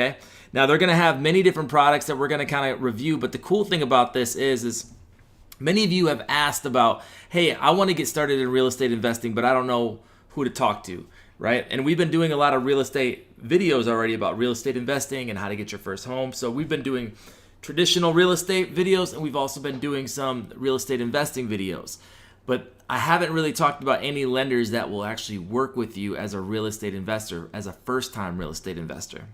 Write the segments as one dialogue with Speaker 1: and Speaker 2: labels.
Speaker 1: Okay. Now they're going to have many different products that we're going to kind of review, but the cool thing about this is many of you have asked about, hey, I want to get started in real estate investing, but I don't know who to talk to, right? And we've been doing a lot of real estate videos already about real estate investing and how to get your first home. So we've been doing traditional real estate videos, and we've also been doing some real estate investing videos. But I haven't really talked about any lenders that will actually work with you as a real estate investor, as a first-time real estate investor.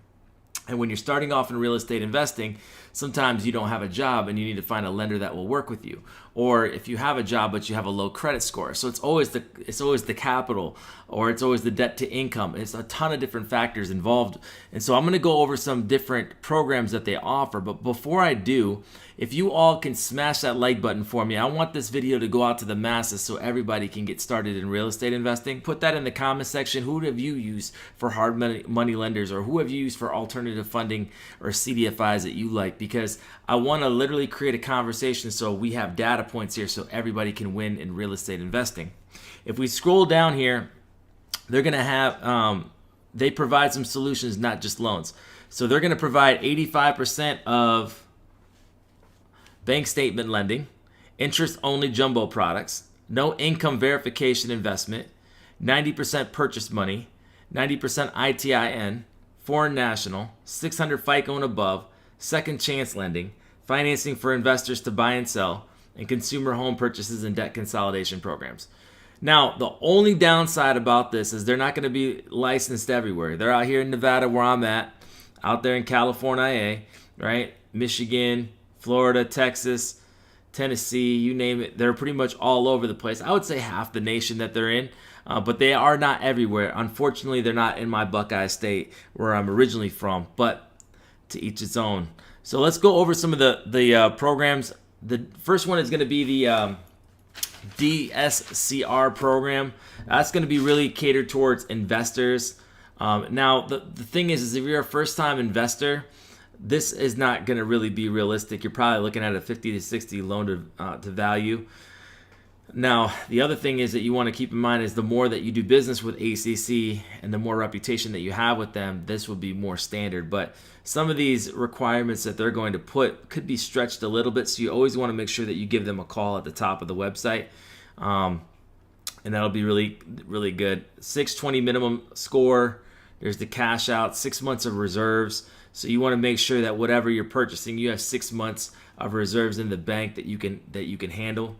Speaker 1: And when you're starting off in real estate investing, sometimes you don't have a job and you need to find a lender that will work with you. Or if you have a job but you have a low credit score, so it's always the capital, or it's always the debt to income. It's a ton of different factors involved. And so I'm going to go over some different programs that they offer. But before I do, if you all can smash that like button for me, I want this video to go out to the masses so everybody can get started in real estate investing. Put that in the comment section. Who have you used for hard money lenders, or who have you used for alternative funding or CDFIs that you like? Because I want to literally create a conversation so we have data points here so everybody can win in real estate investing. If we scroll down here, they're going to have, they provide some solutions, not just loans. So they're going to provide 85% of bank statement lending, interest-only jumbo products, no income verification investment, 90% purchase money, 90% ITIN, foreign national, 600 FICO and above, second chance lending, financing for investors to buy and sell, and consumer home purchases and debt consolidation programs. Now, the only downside about this is they're not going to be licensed everywhere. They're out here in Nevada where I'm at, out there in California, right? Michigan, Florida, Texas, Tennessee, you name it. They're pretty much all over the place. I would say half the nation that they're in, but they are not everywhere. Unfortunately, they're not in my Buckeye State where I'm originally from, but to each its own. So let's go over some of the programs. The first one is going to be the Dscr program. That's going to be really catered towards investors. Now, the thing is if you're a first-time investor, this is not going to really be realistic. You're probably looking at a 50 to 60 loan to value. Now, the other thing is that you want to keep in mind is the more that you do business with ACC and the more reputation that you have with them, this will be more standard. But some of these requirements that they're going to put could be stretched a little bit, so you always want to make sure that you give them a call at the top of the website. And that'll be really, really good. 620 minimum score. There's the cash out, 6 months of reserves. So you want to make sure that whatever you're purchasing, you have 6 months of reserves in the bank that you can handle.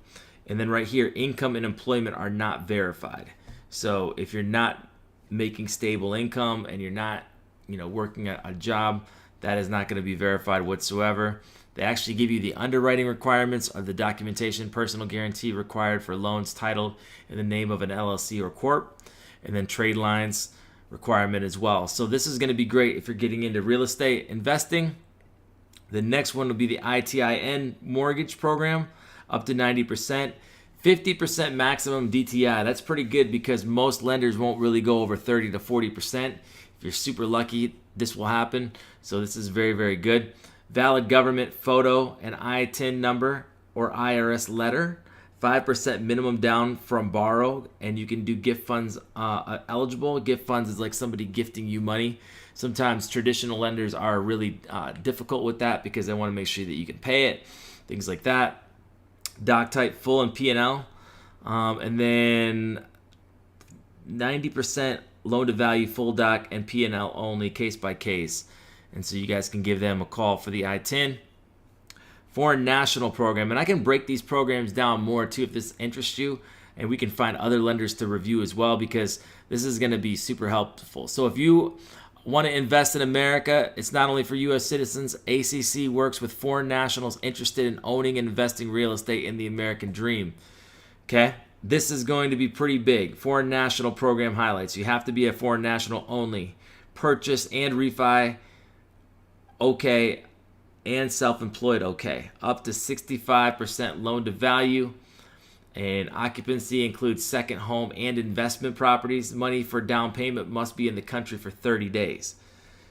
Speaker 1: And then right here, income and employment are not verified. So if you're not making stable income and you're not, working at a job, that is not going to be verified whatsoever. They actually give you the underwriting requirements of the documentation, personal guarantee required for loans titled in the name of an LLC or corp, and then trade lines requirement as well. So this is going to be great if you're getting into real estate investing. The next one will be the ITIN mortgage program, up to 90%, 50% maximum DTI. That's pretty good because most lenders won't really go over 30 to 40%. If you're super lucky, this will happen. So this is very, very good. Valid government photo and ITIN number or IRS letter. 5% minimum down from borrow, and you can do gift funds eligible. Gift funds is like somebody gifting you money. Sometimes traditional lenders are really difficult with that because they want to make sure that you can pay it, things like that. Doc type full and P&L, and then 90% loan to value full doc and P&L only, case by case. And so you guys can give them a call for the ITIN. Foreign national program, and I can break these programs down more too if this interests you, and we can find other lenders to review as well because this is going to be super helpful. So if you want to invest in America, it's not only for U.S. citizens. ACC works with foreign nationals interested in owning and investing real estate in the American dream. Okay, this is going to be pretty big. Foreign national program highlights. You have to be a foreign national only. Purchase and refi, okay. And self-employed, okay. Up to 65% loan to value. And occupancy includes second home and investment properties. Money for down payment must be in the country for 30 days.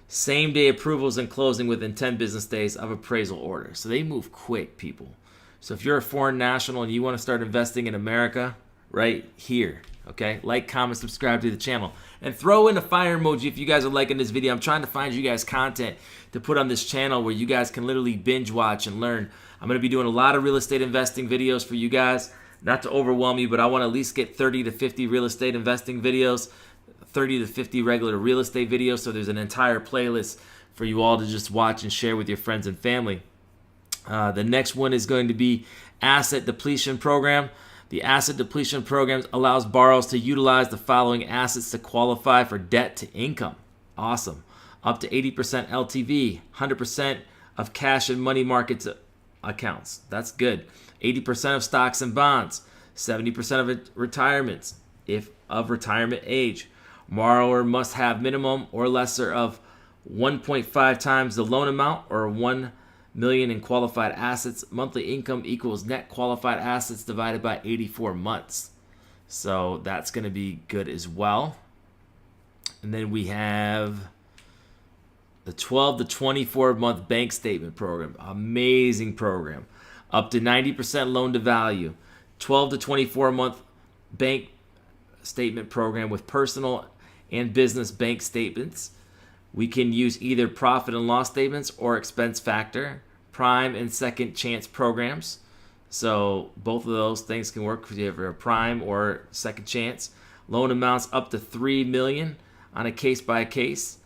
Speaker 1: Same day approvals and closing within 10 business days of appraisal order. So they move quick, people. So if you're a foreign national and you want to start investing in America, right here, Okay, like, comment, subscribe to the channel, and throw in a fire emoji if you guys are liking this video. I'm trying to find you guys content to put on this channel where you guys can literally binge watch and learn. I'm going to be doing a lot of real estate investing videos for you guys. Not to overwhelm you, but I want to at least get 30 to 50 real estate investing videos, 30 to 50 regular real estate videos. So there's an entire playlist for you all to just watch and share with your friends and family. The next one is going to be asset depletion program. The asset depletion program allows borrowers to utilize the following assets to qualify for debt to income. Awesome. Up to 80% LTV, 100% of cash and money markets accounts. That's good. 80% of stocks and bonds, 70% of retirements, if of retirement age. Borrower must have minimum or lesser of 1.5 times the loan amount or 1 million in qualified assets. Monthly income equals net qualified assets divided by 84 months. So that's going to be good as well. And then we have the 12 to 24 month bank statement program. Amazing program. Up to 90% loan to value. 12 to 24 month bank statement program with personal and business bank statements. We can use either profit and loss statements or expense factor, prime and second chance programs. So both of those things can work if you have a prime or second chance. Loan amounts up to $3 million on a case by case.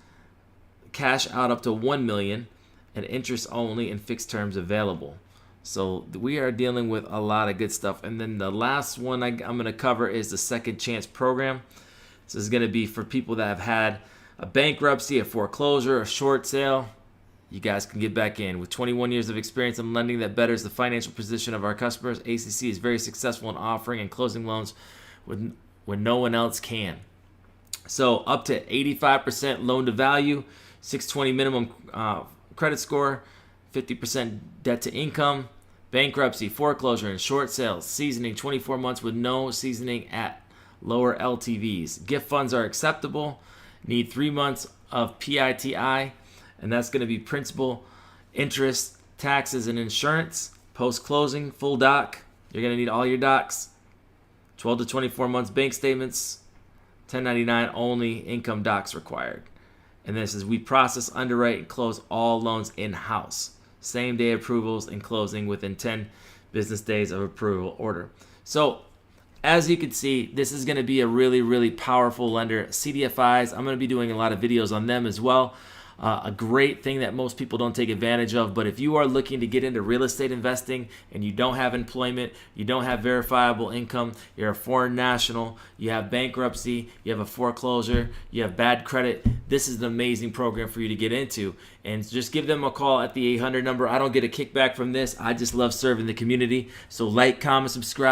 Speaker 1: Cash out up to $1 million, and interest only and fixed terms available. So we are dealing with a lot of good stuff. And then the last one I'm going to cover is the second chance program. This is going to be for people that have had a bankruptcy, a foreclosure, a short sale. You guys can get back in. With 21 years of experience in lending that betters the financial position of our customers, ACC is very successful in offering and closing loans when no one else can. So up to 85% loan to value, 620 minimum credit score, 50% debt to income, bankruptcy, foreclosure, and short sales. Seasoning 24 months with no seasoning at lower LTVs. Gift funds are acceptable. Need 3 months of PITI, and that's going to be principal, interest, taxes, and insurance. Post-closing, full doc. You're going to need all your docs. 12 to 24 months bank statements. 1099 only, income docs required. And this is we process, underwrite, and close all loans in-house. Same day approvals and closing within 10 business days of approval order. So as you can see, this is going to be a really, really powerful lender. CDFIs, I'm going to be doing a lot of videos on them as well. A great thing that most people don't take advantage of. But if you are looking to get into real estate investing and you don't have employment, you don't have verifiable income, you're a foreign national, you have bankruptcy, you have a foreclosure, you have bad credit, this is an amazing program for you to get into. And just give them a call at the 800 number. I don't get a kickback from this. I just love serving the community. So like, comment, subscribe.